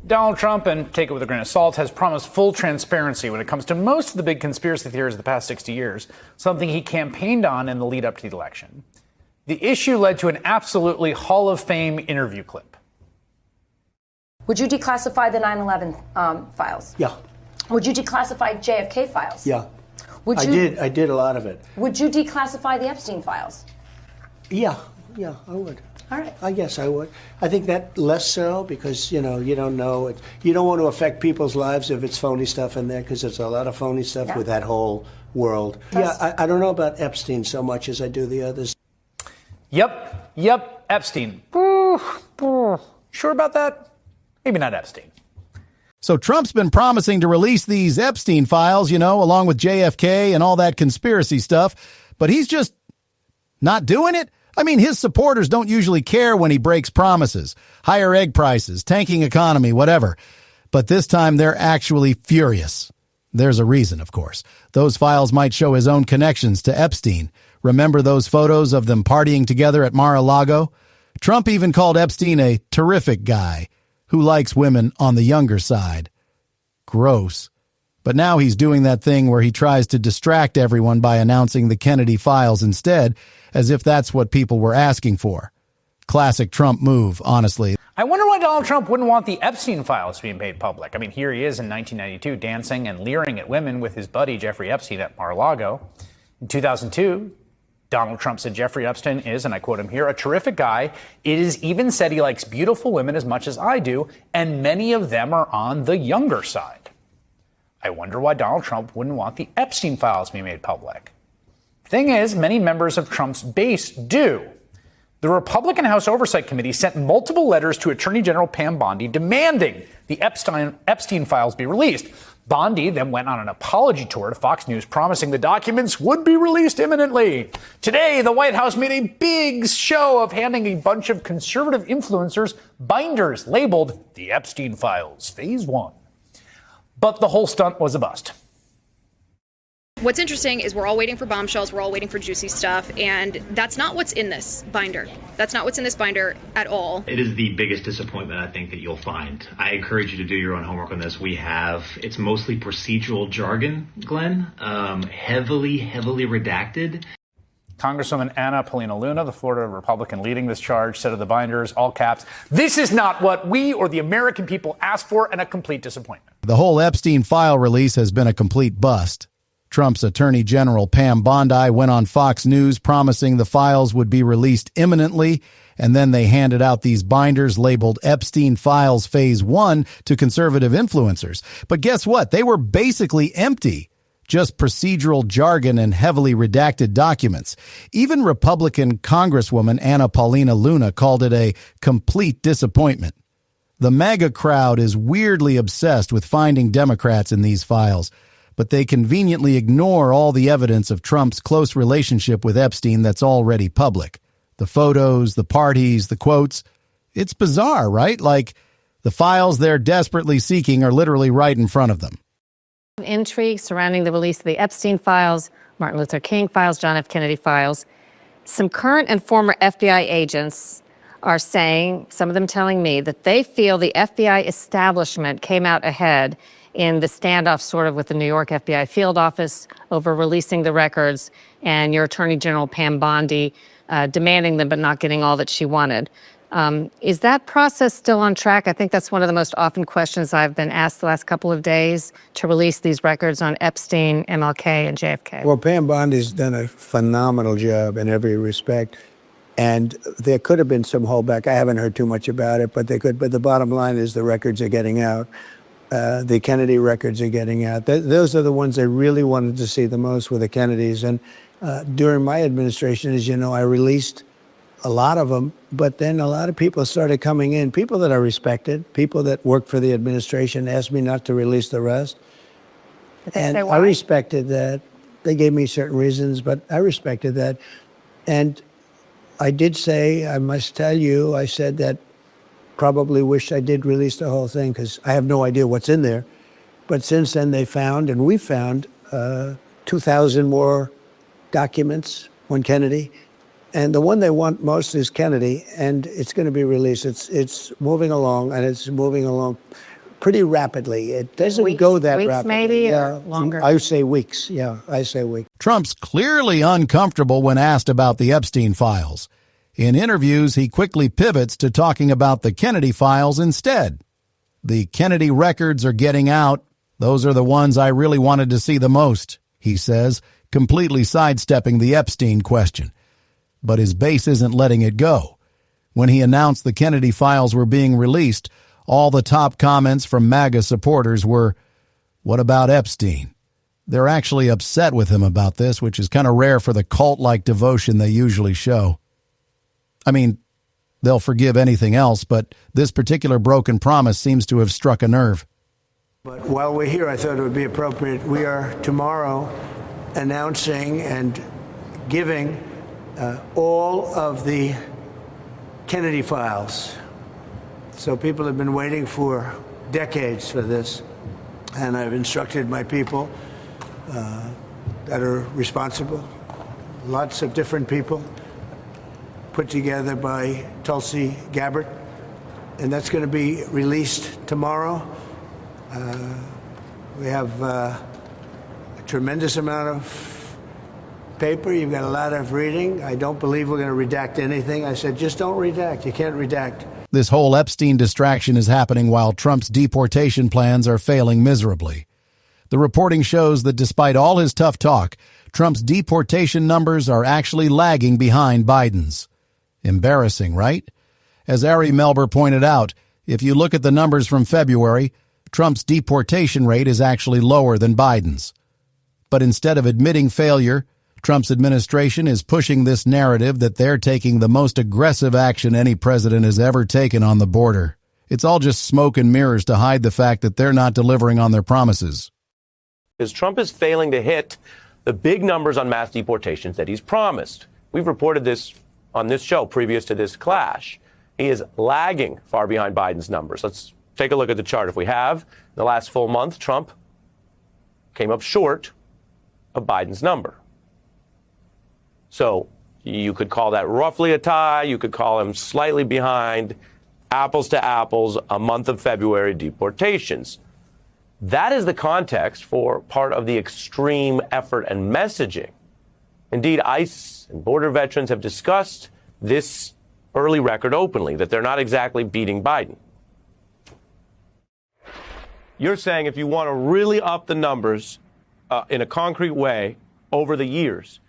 Donald Trump, and take it with a grain of salt, has promised full transparency when it comes to most of the big conspiracy theories of the past 60 years, something he campaigned on in the lead up to the election. The issue led to an absolutely Hall of Fame interview clip. Would you declassify the 9/11 files? Yeah. Would you declassify JFK files? Yeah. Would you, I did a lot of it. Would you declassify the Epstein files? Yeah, I would. All right. I guess I would. I think that less so because, you don't know it. You don't want to affect people's lives if it's phony stuff in there because there's a lot of phony stuff with that whole world. I don't know about Epstein so much as I do the others. Yep, Epstein. Sure about that? Maybe not Epstein. So Trump's been promising to release these Epstein files, along with JFK and all that conspiracy stuff, but he's just not doing it. I mean, his supporters don't usually care when he breaks promises. Higher egg prices, tanking economy, whatever. But this time they're actually furious. There's a reason, of course. Those files might show his own connections to Epstein. Remember those photos of them partying together at Mar-a-Lago? Trump even called Epstein a terrific guy who likes women on the younger side. Gross. But now he's doing that thing where he tries to distract everyone by announcing the Kennedy files instead, as if that's what people were asking for. Classic Trump move, honestly. I wonder why Donald Trump wouldn't want the Epstein files to be made public. I mean, here he is in 1992 dancing and leering at women with his buddy Jeffrey Epstein at Mar-a-Lago. In 2002, Donald Trump said Jeffrey Epstein is, and I quote him here, a terrific guy. It is even said he likes beautiful women as much as I do, and many of them are on the younger side. I wonder why Donald Trump wouldn't want the Epstein files to be made public. Thing is, many members of Trump's base do. The Republican House Oversight Committee sent multiple letters to Attorney General Pam Bondi demanding the Epstein files be released. Bondi then went on an apology tour to Fox News, promising the documents would be released imminently. Today, the White House made a big show of handing a bunch of conservative influencers binders labeled the Epstein Files, Phase 1. But the whole stunt was a bust. What's interesting is we're all waiting for bombshells, we're all waiting for juicy stuff, and that's not what's in this binder. That's not what's in this binder at all. It is the biggest disappointment I think that you'll find. I encourage you to do your own homework on this. It's mostly procedural jargon, Glenn, heavily redacted. Congresswoman Anna Paulina Luna, the Florida Republican leading this charge, said of the binders, all caps, "This is not what we or the American people asked for, and a complete disappointment." The whole Epstein file release has been a complete bust. Trump's Attorney General Pam Bondi went on Fox News promising the files would be released imminently, and then they handed out these binders labeled Epstein Files Phase 1 to conservative influencers. But guess what? They were basically empty. Just procedural jargon and heavily redacted documents. Even Republican Congresswoman Anna Paulina Luna called it a complete disappointment. The MAGA crowd is weirdly obsessed with finding Democrats in these files, but they conveniently ignore all the evidence of Trump's close relationship with Epstein that's already public. The photos, the parties, the quotes. It's bizarre, right? Like, the files they're desperately seeking are literally right in front of them. Intrigue surrounding the release of the Epstein files, Martin Luther King files, John F. Kennedy files. Some current and former FBI agents are saying, some of them telling me, that they feel the FBI establishment came out ahead in the standoff sort of with the New York FBI field office over releasing the records and your Attorney General Pam Bondi demanding them but not getting all that she wanted. Is that process still on track? I think that's one of the most often questions I've been asked the last couple of days, to release these records on Epstein, MLK, and JFK. Well, Pam Bondi's done a phenomenal job in every respect. And there could have been some holdback. I haven't heard too much about it, but they could. But the bottom line is the records are getting out. The Kennedy records are getting out. Those are the ones I really wanted to see the most, were the Kennedys. And during my administration, as you know, I released a lot of them, but then a lot of people started coming in, people that I respected, people that worked for the administration, asked me not to release the rest. And I respected that. They gave me certain reasons, but I respected that. And I did say, I must tell you, I said that probably wish I did release the whole thing because I have no idea what's in there. But since then they found, and we found, 2,000 more documents on Kennedy. And the one they want most is Kennedy, and it's going to be released. It's moving along, and it's moving along pretty rapidly. It doesn't go that weeks rapidly. Maybe, or longer? I say weeks. Yeah, I say weeks. Trump's clearly uncomfortable when asked about the Epstein files. In interviews, he quickly pivots to talking about the Kennedy files instead. The Kennedy records are getting out. Those are the ones I really wanted to see the most, he says, completely sidestepping the Epstein question. But his base isn't letting it go. When he announced the Kennedy files were being released, all the top comments from MAGA supporters were, "What about Epstein?" They're actually upset with him about this, which is kind of rare for the cult-like devotion they usually show. I mean, they'll forgive anything else, but this particular broken promise seems to have struck a nerve. But while we're here, I thought it would be appropriate. We are tomorrow announcing and giving all of the Kennedy files. So people have been waiting for decades for this, and I've instructed my people that are responsible, lots of different people, put together by Tulsi Gabbard, and that's going to be released tomorrow. We have a tremendous amount of paper. You've got a lot of reading. I don't believe we're going to redact anything. I said, just don't redact. You can't redact. This whole Epstein distraction is happening while Trump's deportation plans are failing miserably. The reporting shows that despite all his tough talk, Trump's deportation numbers are actually lagging behind Biden's. Embarrassing, right? As Ari Melber pointed out, if you look at the numbers from February, Trump's deportation rate is actually lower than Biden's. But instead of admitting failure, Trump's administration is pushing this narrative that they're taking the most aggressive action any president has ever taken on the border. It's all just smoke and mirrors to hide the fact that they're not delivering on their promises. Because Trump is failing to hit the big numbers on mass deportations that he's promised. We've reported this on this show previous to this clash. He is lagging far behind Biden's numbers. Let's take a look at the chart. If we have the last full month, Trump came up short of Biden's number. So you could call that roughly a tie. You could call him slightly behind, apples to apples, a month of February deportations. That is the context for part of the extreme effort and messaging. Indeed, ICE and border veterans have discussed this early record openly, that they're not exactly beating Biden. You're saying if you want to really up the numbers in a concrete way over the years,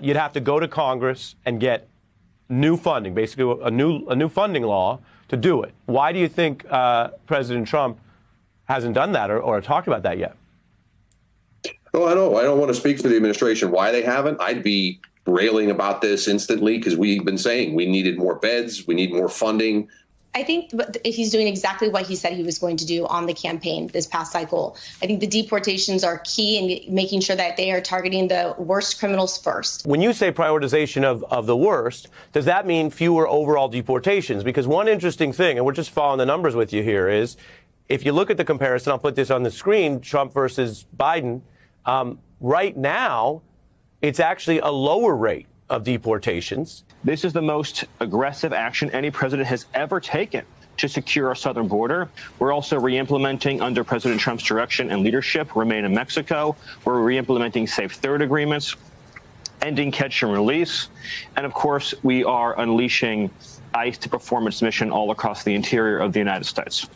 you'd have to go to Congress and get new funding, basically a new funding law to do it. Why do you think President Trump hasn't done that or talked about that yet? Oh, I know. I don't want to speak for the administration why they haven't. I'd be railing about this instantly because we've been saying we needed more beds, we need more funding. I think he's doing exactly what he said he was going to do on the campaign this past cycle. I think the deportations are key in making sure that they are targeting the worst criminals first. When you say prioritization of the worst, does that mean fewer overall deportations? Because one interesting thing, and we're just following the numbers with you here, is if you look at the comparison, I'll put this on the screen, Trump versus Biden, right now, it's actually a lower rate of deportations. This is the most aggressive action any president has ever taken to secure our southern border. We're also re-implementing, under President Trump's direction and leadership, Remain in Mexico. We're re-implementing Safe Third agreements, ending catch and release. And of course, we are unleashing ICE to perform its mission all across the interior of the United States.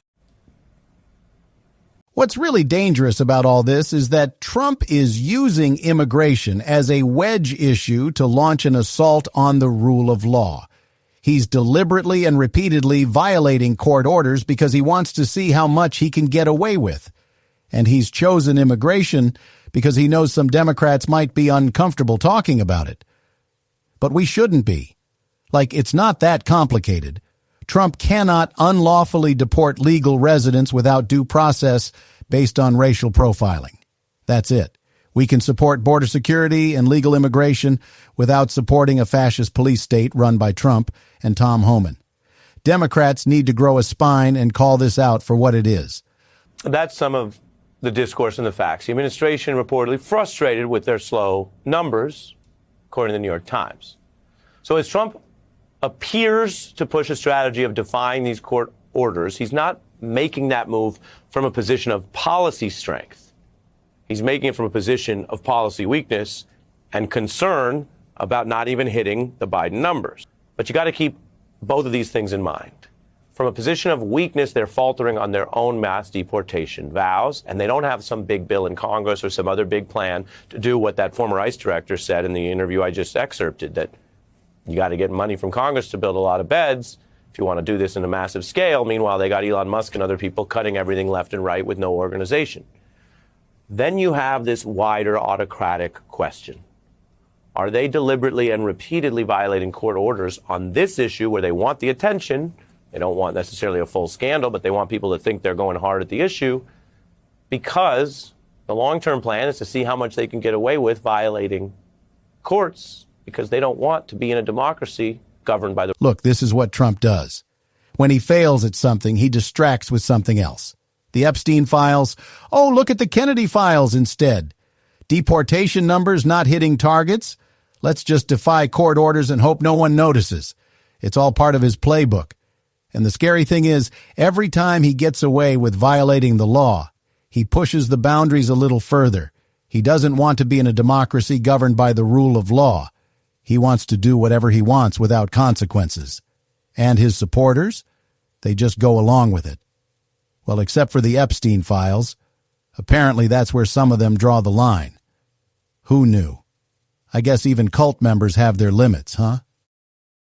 What's really dangerous about all this is that Trump is using immigration as a wedge issue to launch an assault on the rule of law. He's deliberately and repeatedly violating court orders because he wants to see how much he can get away with. And he's chosen immigration because he knows some Democrats might be uncomfortable talking about it. But we shouldn't be. Like, it's not that complicated. Trump cannot unlawfully deport legal residents without due process based on racial profiling. That's it. We can support border security and legal immigration without supporting a fascist police state run by Trump and Tom Homan. Democrats need to grow a spine and call this out for what it is. That's some of the discourse and the facts. The administration reportedly frustrated with their slow numbers, according to the New York Times. So as Trump appears to push a strategy of defying these court orders, he's not making that move from a position of policy strength. He's making it from a position of policy weakness and concern about not even hitting the Biden numbers. But you got to keep both of these things in mind. From a position of weakness, they're faltering on their own mass deportation vows, and they don't have some big bill in Congress or some other big plan to do what that former ICE director said in the interview I just excerpted, that you got to get money from Congress to build a lot of beds if you want to do this in a massive scale. Meanwhile, they got Elon Musk and other people cutting everything left and right with no organization. Then you have this wider autocratic question. Are they deliberately and repeatedly violating court orders on this issue where they want the attention? They don't want necessarily a full scandal, but they want people to think they're going hard at the issue because the long-term plan is to see how much they can get away with violating courts because they don't want to be in a democracy governed by the... Look, this is what Trump does. When he fails at something, he distracts with something else. The Epstein files. Oh, look at the Kennedy files instead. Deportation numbers not hitting targets. Let's just defy court orders and hope no one notices. It's all part of his playbook. And the scary thing is, every time he gets away with violating the law, he pushes the boundaries a little further. He doesn't want to be in a democracy governed by the rule of law. He wants to do whatever he wants without consequences. And his supporters? They just go along with it. Well, except for the Epstein files. Apparently that's where some of them draw the line. Who knew? I guess even cult members have their limits, huh?